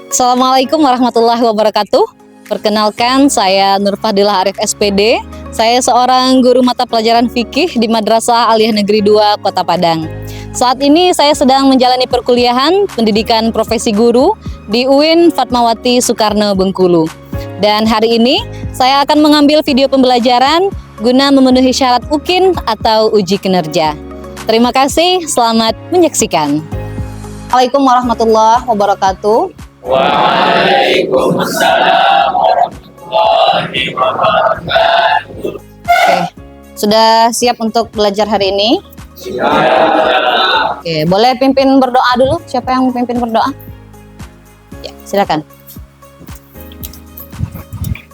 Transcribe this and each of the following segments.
Assalamualaikum warahmatullahi wabarakatuh. Perkenalkan, saya Nur Fadilah Arif SPD. Saya seorang guru mata pelajaran fikih di Madrasah Aliyah Negeri 2 Kota Padang. Saat ini saya sedang menjalani perkuliahan pendidikan profesi guru di UIN Fatmawati Soekarno Bengkulu. Dan hari ini saya akan mengambil video pembelajaran guna memenuhi syarat UKIN atau uji kinerja. Terima kasih, selamat menyaksikan. Assalamualaikum warahmatullahi wabarakatuh. Waalaikumsalam warahmatullahi wabarakatuh. Oke, sudah siap untuk belajar hari ini? Siap. Oke, boleh pimpin berdoa dulu? Siapa yang pimpin berdoa? Ya, silakan.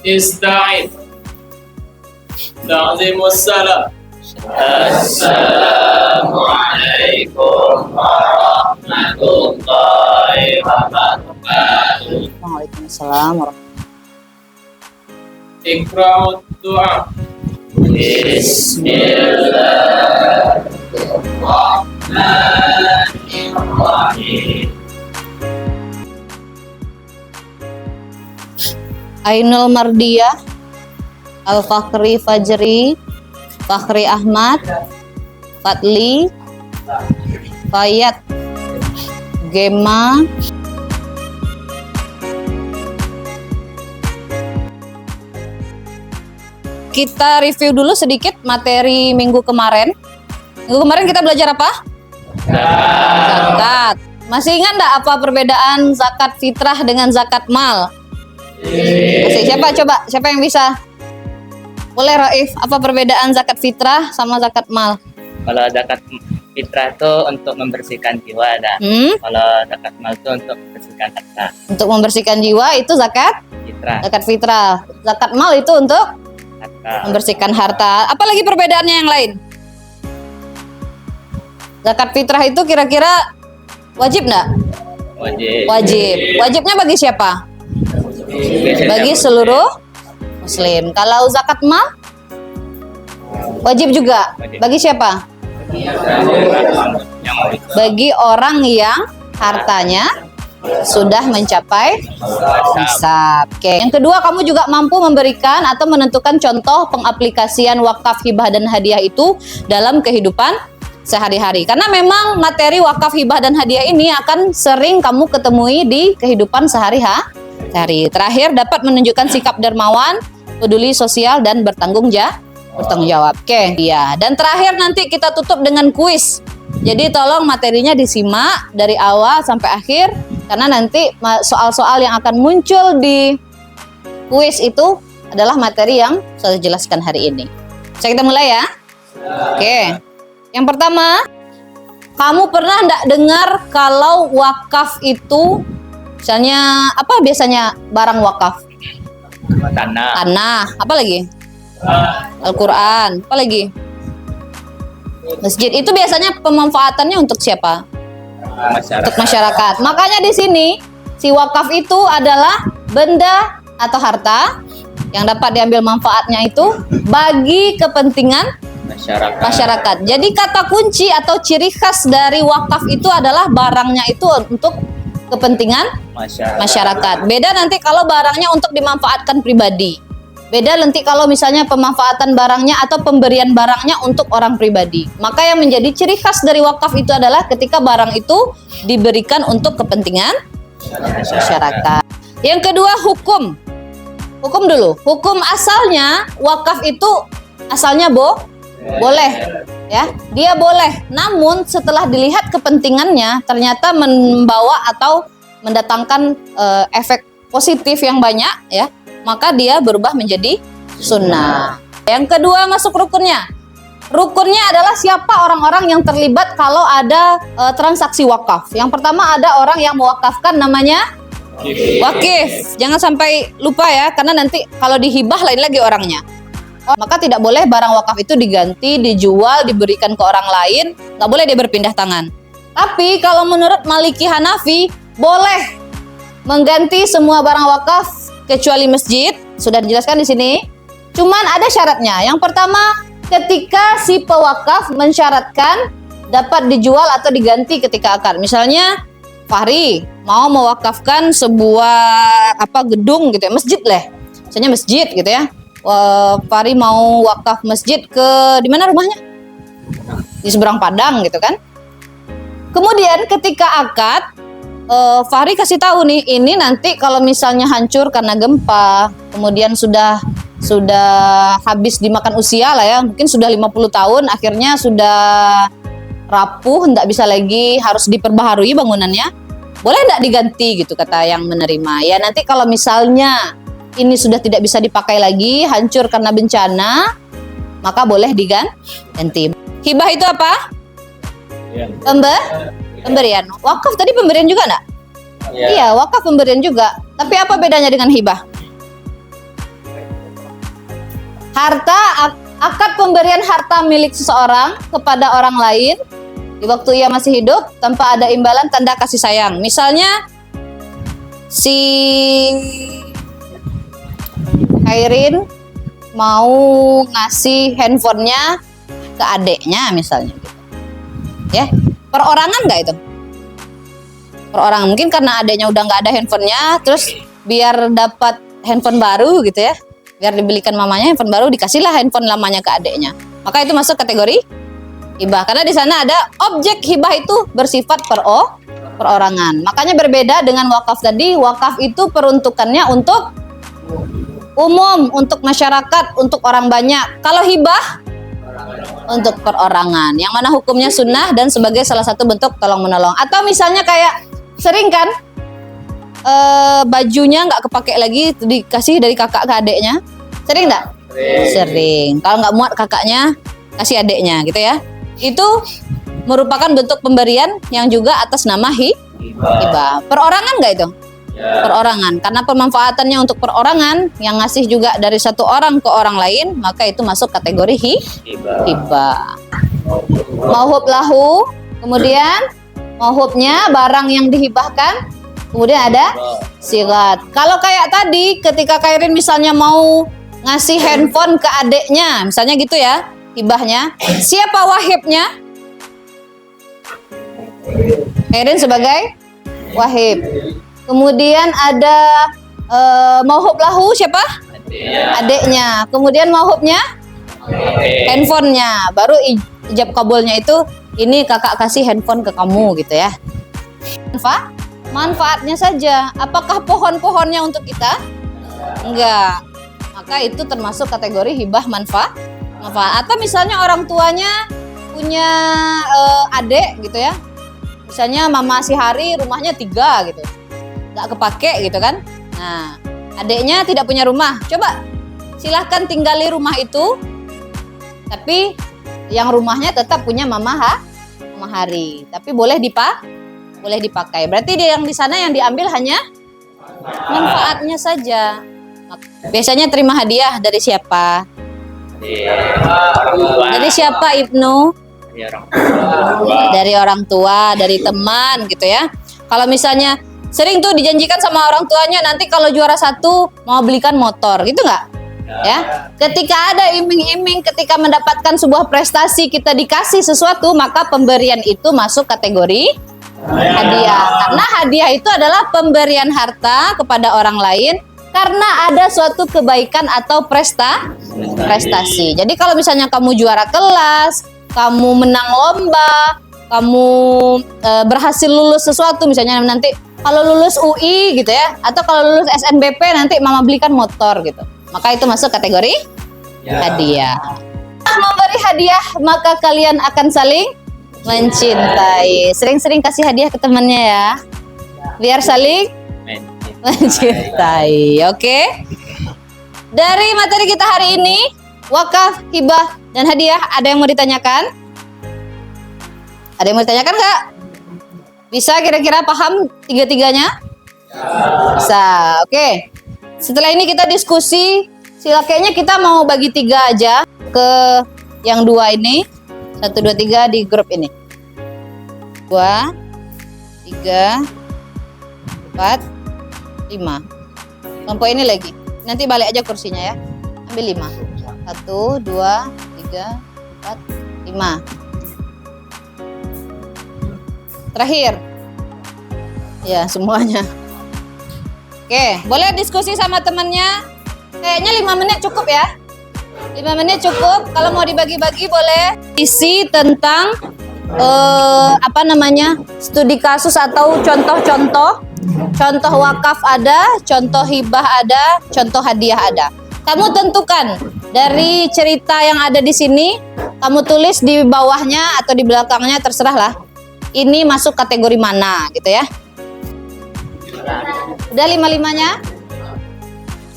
Ista'id. Ta'zimus salam. Assalamualaikum warahmatullahi wabarakatuh. Waalaikumsalam warahmatullahi Iqra'ud du'a. Bismillahirrahmanirrahim. Ainul Mardiyah, Al-Fakhri Fajri, Fakhri Ahmad, Fadli, Fayat, Gema, kita review dulu sedikit materi minggu kemarin. Minggu kemarin kita belajar apa? Zakat. Masih ingat enggak apa perbedaan zakat fitrah dengan zakat mal? Masih, siapa coba? Siapa yang bisa? Boleh Raif, apa perbedaan zakat fitrah sama zakat mal? Kalau zakat fitrah itu untuk membersihkan jiwa, dan kalau zakat mal itu untuk membersihkan harta. Untuk membersihkan jiwa itu zakat Fitrah, zakat fitrah. Zakat mal itu untuk harta. membersihkan harta. Apalagi perbedaannya yang lain? Zakat fitrah itu kira-kira wajib enggak? Wajib. Wajib. Wajibnya bagi siapa? Bagi seluruh muslim. Kalau zakat mal wajib juga. Bagi siapa? Bagi orang yang hartanya sudah mencapai nisab. Oke. Yang kedua, kamu juga mampu memberikan atau menentukan contoh pengaplikasian wakaf, hibah, dan hadiah itu dalam kehidupan sehari-hari. Karena memang materi wakaf, hibah, dan hadiah ini akan sering kamu ketemui di kehidupan sehari-hari. Terakhir, dapat menunjukkan sikap dermawan, peduli sosial, dan bertanggung jawab. Oke, ya. Dan terakhir nanti kita tutup dengan kuis. Jadi tolong materinya disimak dari awal sampai akhir, karena nanti soal-soal yang akan muncul di kuis itu adalah materi yang saya jelaskan hari ini. Bisa kita mulai ya? Oke. Yang pertama, kamu pernah enggak dengar kalau wakaf itu misalnya apa biasanya barang wakaf? Tanah. Apa lagi? Al-Quran. Apa lagi? Masjid. Itu biasanya pemanfaatannya untuk siapa? Untuk masyarakat. Makanya di sini si wakaf itu adalah benda atau harta yang dapat diambil manfaatnya itu bagi kepentingan masyarakat. Jadi kata kunci atau ciri khas dari wakaf itu adalah barangnya itu untuk kepentingan masyarakat. Beda nanti kalau barangnya untuk dimanfaatkan pribadi. Beda nanti kalau misalnya pemanfaatan barangnya atau pemberian barangnya untuk orang pribadi. Maka yang menjadi ciri khas dari wakaf itu adalah ketika barang itu diberikan untuk kepentingan masyarakat. Yang kedua, hukum. Hukum dulu. Hukum asalnya wakaf itu asalnya boleh. Ya, dia boleh. Namun setelah dilihat kepentingannya ternyata membawa atau mendatangkan efek positif yang banyak, ya, maka dia berubah menjadi sunnah. Yang kedua, masuk rukunnya. Rukunnya adalah siapa orang-orang yang terlibat kalau ada transaksi wakaf. Yang pertama, ada orang yang mewakafkan, namanya wakif. Jangan sampai lupa ya, karena nanti kalau dihibah lain lagi orangnya. Maka tidak boleh barang wakaf itu diganti, dijual, diberikan ke orang lain. Nggak boleh dia berpindah tangan. Tapi kalau menurut Maliki Hanafi, boleh mengganti semua barang wakaf kecuali masjid. Sudah dijelaskan di sini. Cuman ada syaratnya. Yang pertama, ketika si pewakaf mensyaratkan dapat dijual atau diganti ketika akad. Misalnya, Fahri, mau mewakafkan sebuah gedung gitu ya, masjid lah. Misalnya masjid gitu ya. Fahri mau wakaf masjid ke di mana rumahnya? Di seberang Padang gitu kan. Kemudian ketika akad, Fahri kasih tahu nih, ini nanti kalau misalnya hancur karena gempa, kemudian sudah habis dimakan usia lah ya, mungkin sudah 50 tahun, akhirnya sudah rapuh, tidak bisa lagi, harus diperbaharui bangunannya, boleh tidak diganti gitu, kata yang menerima. Ya nanti kalau misalnya ini sudah tidak bisa dipakai lagi, hancur karena bencana, maka boleh diganti. Hibah itu apa? Pemberian. Wakaf tadi pemberian juga enggak? Iya, wakaf pemberian juga. Tapi apa bedanya dengan hibah? Akad pemberian harta milik seseorang kepada orang lain di waktu ia masih hidup tanpa ada imbalan tanda kasih sayang. Misalnya si Khairin mau ngasih handphonenya ke adeknya misalnya gitu. Ya, perorangan nggak itu? Perorangan, mungkin karena adeknya udah nggak ada handphonenya, terus biar dapat handphone baru gitu ya, biar dibelikan mamanya handphone baru, dikasihlah handphone lamanya ke adeknya. Maka itu masuk kategori hibah, karena di sana ada objek hibah itu bersifat perorangan. Makanya berbeda dengan wakaf tadi. Wakaf itu peruntukannya untuk umum, untuk masyarakat, untuk orang banyak. Kalau hibah untuk perorangan, yang mana hukumnya sunnah dan sebagai salah satu bentuk tolong menolong. Atau misalnya kayak sering kan bajunya nggak kepake lagi, dikasih dari kakak ke adeknya, sering nggak? Sering. Kalau nggak muat kakaknya, kasih adeknya gitu ya. Itu merupakan bentuk pemberian yang juga atas nama hibah. Perorangan nggak itu? Perorangan, karena pemanfaatannya untuk perorangan, yang ngasih juga dari satu orang ke orang lain, maka itu masuk kategori hibah. Mauhub lahu, kemudian mauhubnya barang yang dihibahkan, kemudian ada sirat. Kalau kayak tadi ketika Khairin misalnya mau ngasih handphone ke adeknya, misalnya gitu ya, hibahnya, siapa wahibnya? Khairin sebagai wahib. Kemudian ada mauhub lahu, siapa? Adeknya. Kemudian mauhubnya handphonenya. Baru ijab kabulnya itu, ini kakak kasih handphone ke kamu gitu ya. Manfaatnya saja. Apakah pohon-pohonnya untuk kita? Enggak. Maka itu termasuk kategori hibah manfaat. Atau misalnya orang tuanya punya adik gitu ya. Misalnya mama si Hari rumahnya 3 gitu, nggak kepake gitu kan. Nah, adiknya tidak punya rumah. Coba silahkan tinggali rumah itu, tapi yang rumahnya tetap punya mama Hari. Tapi boleh dipakai. Berarti dia yang di sana yang diambil hanya manfaatnya saja. Biasanya terima hadiah dari siapa? Dari siapa, Ibnu? Dari orang tua, dari teman gitu ya. Kalau misalnya sering tuh dijanjikan sama orang tuanya, nanti kalau juara 1 mau belikan motor, gitu nggak? Ya, ketika ada iming-iming, ketika mendapatkan sebuah prestasi kita dikasih sesuatu, maka pemberian itu masuk kategori hadiah. Karena hadiah itu adalah pemberian harta kepada orang lain karena ada suatu kebaikan atau prestasi. Jadi kalau misalnya kamu juara kelas, kamu menang lomba, kamu berhasil lulus sesuatu, misalnya nanti kalau lulus UI gitu ya, atau kalau lulus SNBP nanti mama belikan motor gitu, maka itu masuk kategori hadiah. Memberi hadiah maka kalian akan saling mencintai. Sering-sering kasih hadiah ke temannya ya, biar saling mencintai. Oke? Dari materi kita hari ini, wakaf, hibah, dan hadiah, ada yang mau ditanyakan? Ada yang mau ditanyakan nggak? Bisa kira-kira paham tiga-tiganya? Bisa. Oke. Setelah ini kita diskusi. Kayaknya kita mau bagi 3 aja ke yang 2 ini. 1, 2, 3 di grup ini. 2, 3, 4, 5. Kelompok ini lagi. Nanti balik aja kursinya ya. Ambil 5. 1, 2, 3, 4, 5. Terakhir. Ya, semuanya. Oke, boleh diskusi sama temannya. Kayaknya 5 menit cukup ya. 5 menit cukup. Kalau mau dibagi-bagi boleh. Isi tentang studi kasus atau contoh-contoh. Contoh wakaf ada, contoh hibah ada, contoh hadiah ada. Kamu tentukan dari cerita yang ada di sini, kamu tulis di bawahnya atau di belakangnya, terserah lah. Ini masuk kategori mana gitu ya. Udah 5-5-nya?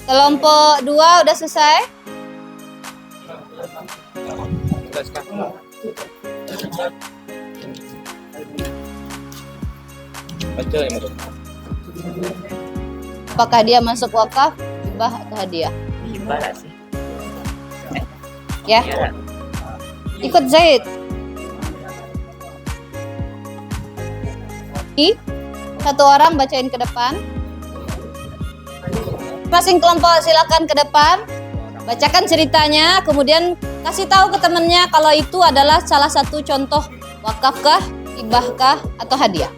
Kelompok 2 udah selesai? Apakah dia masuk wakaf, hibah atau hadiah? Hibah lah sih. Ya, Iya. ikut Zaid. Satu orang bacain ke depan. Masing kelompok silakan ke depan. Bacakan ceritanya, kemudian kasih tahu ke temennya kalau itu adalah salah satu contoh wakafkah, hibahkah, atau hadiah.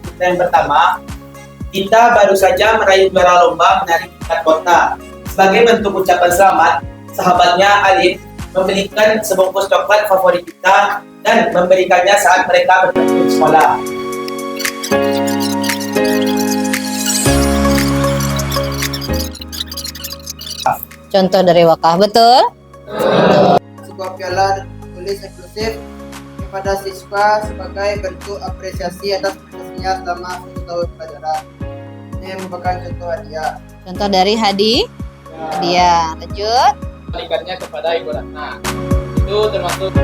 Cerita yang pertama, kita baru saja meraih juara lomba menari tingkat kota. Sebagai bentuk ucapan selamat, sahabatnya Alif memberikan sebungkus coklat favorit kita dan memberikannya saat mereka bertemu di sekolah. Contoh dari wakaf, betul? Sebuah piala tulis eksklusif kepada siswa sebagai bentuk apresiasi atas prestasinya selama 1 tahun pelajaran. Ini merupakan contoh hadiah. Contoh dari hadiah. Lanjut. Berikannya kepada Ibu Ratna. Itu termasuk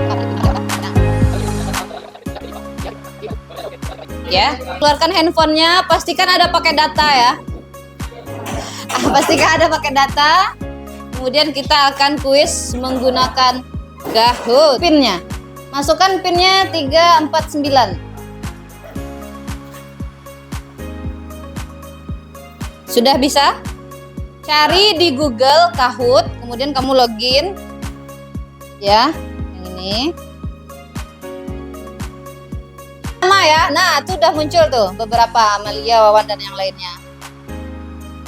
Ya, keluarkan handphonenya, pastikan ada pakai data ya. Pastikan ada pakai data. Kemudian kita akan kuis menggunakan Kahoot. Pinnya, masukkan pinnya 349. Sudah bisa? Cari di Google Kahoot, kemudian kamu login. Ya, yang ini. Sama ya. Nah, itu udah muncul tuh beberapa, Amalia, Wawan dan yang lainnya.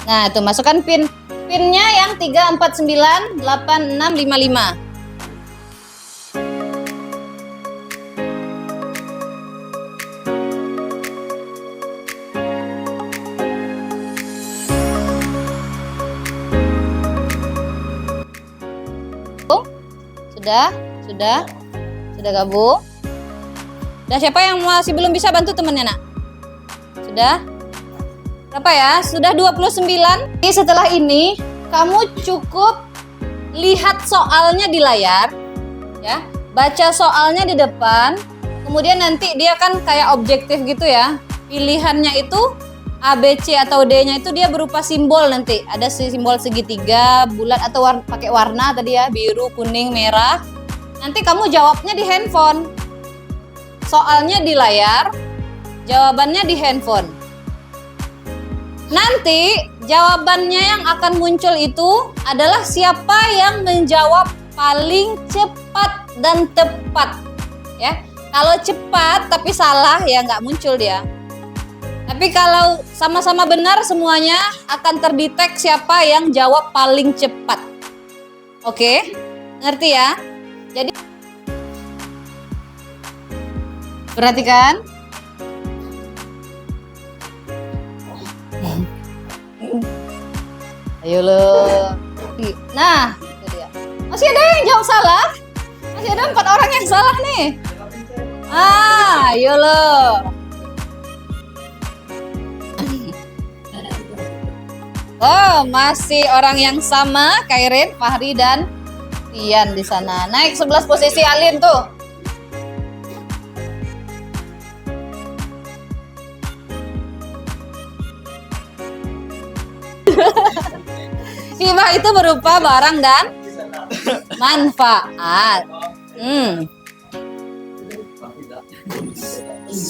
Nah, itu masukkan pinnya yang 3498655. Sudah gabung. Dan siapa yang masih belum bisa bantu temennya, Nak? Sudah? Berapa ya? Sudah 29. Jadi setelah ini kamu cukup lihat soalnya di layar, ya. Baca soalnya di depan. Kemudian nanti dia kan kayak objektif gitu ya. Pilihannya itu A, B, C atau D-nya itu dia berupa simbol nanti. Ada simbol segitiga, bulat atau pakai warna tadi ya, biru, kuning, merah. Nanti kamu jawabnya di handphone. Soalnya di layar, jawabannya di handphone. Nanti jawabannya yang akan muncul itu adalah siapa yang menjawab paling cepat dan tepat. Ya, kalau cepat tapi salah ya nggak muncul dia. Tapi kalau sama-sama benar semuanya akan terdetek siapa yang jawab paling cepat. Oke, ngerti ya? Jadi perhatikan. Ayo lo. Nah, itu dia. Masih ada yang jawab salah? Masih ada 4 orang yang salah nih. Ayo lo. Oh, masih orang yang sama, Kairin, Fahri dan Tian di sana. Naik 11 posisi Alin tuh. Hibah itu berupa barang dan manfaat.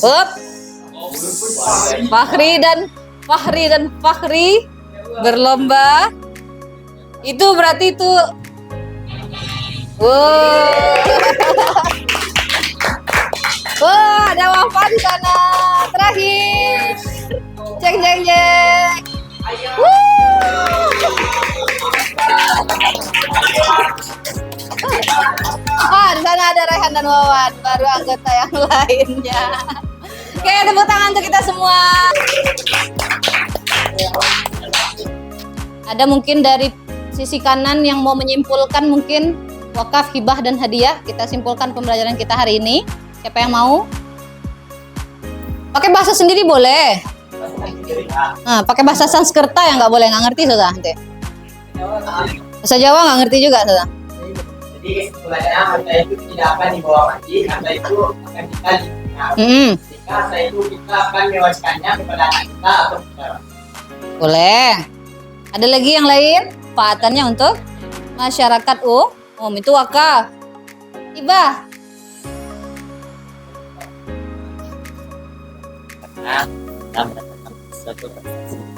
Up. Fahri dan Fahri berlomba. Itu berarti itu. Wow, ada Wafa di sana. terakhir. Cek cek cek. Di sana ada Rehan dan Wawan, baru anggota yang lainnya. Oke, tepuk tangan untuk kita semua. Ada mungkin dari sisi kanan yang mau menyimpulkan mungkin wakaf, hibah, dan hadiah. Kita simpulkan pembelajaran kita hari ini. Siapa yang mau? Pakai bahasa sendiri boleh. Nah, pakai bahasa Sanskerta yang nggak boleh, nggak ngerti sudah nanti. Bahasa Jawa nggak ngerti juga sudah. Jadi kesimpulannya harta itu tidak akan dibawa mati, harta itu akan kita lihat. Jika harta itu kita akan mewariskannya kepada anak kita atau saudara. Boleh. Ada lagi yang lain? Manfaatannya untuk masyarakat umum itu wakaf. Hibah.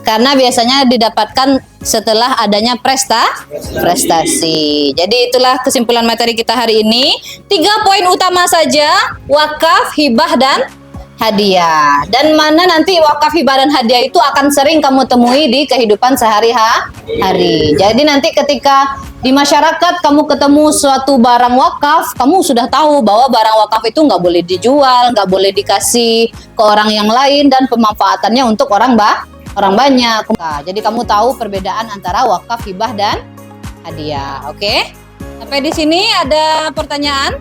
Karena biasanya didapatkan setelah adanya prestasi. Jadi itulah kesimpulan materi kita hari ini. 3 poin utama saja: wakaf, hibah, dan hadiah. Dan mana nanti wakaf, hibah, dan hadiah itu akan sering kamu temui di kehidupan sehari-hari. Jadi nanti ketika di masyarakat kamu ketemu suatu barang wakaf, kamu sudah tahu bahwa barang wakaf itu nggak boleh dijual, nggak boleh dikasih ke orang yang lain, dan pemanfaatannya untuk orang banyak. Nah, jadi kamu tahu perbedaan antara wakaf, hibah, dan hadiah. Oke? Sampai di sini ada pertanyaan?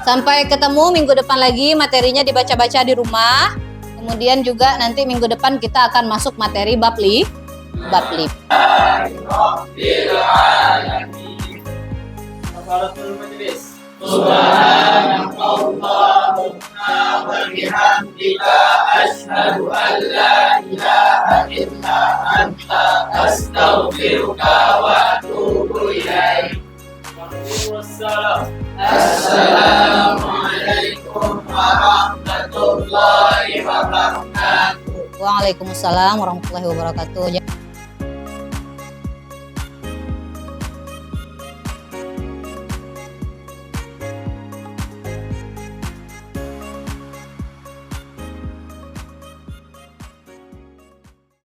Sampai ketemu minggu depan lagi, materinya dibaca-baca di rumah. Kemudian juga nanti minggu depan kita akan masuk materi bab 5. Subhanakallahumma wa bihamdika asyhadu an la ilaha illa anta astaghfiruka wa atubu ilaik. Assalamualaikum warahmatullahi wabarakatuh. Waalaikumsalam warahmatullahi wabarakatuh.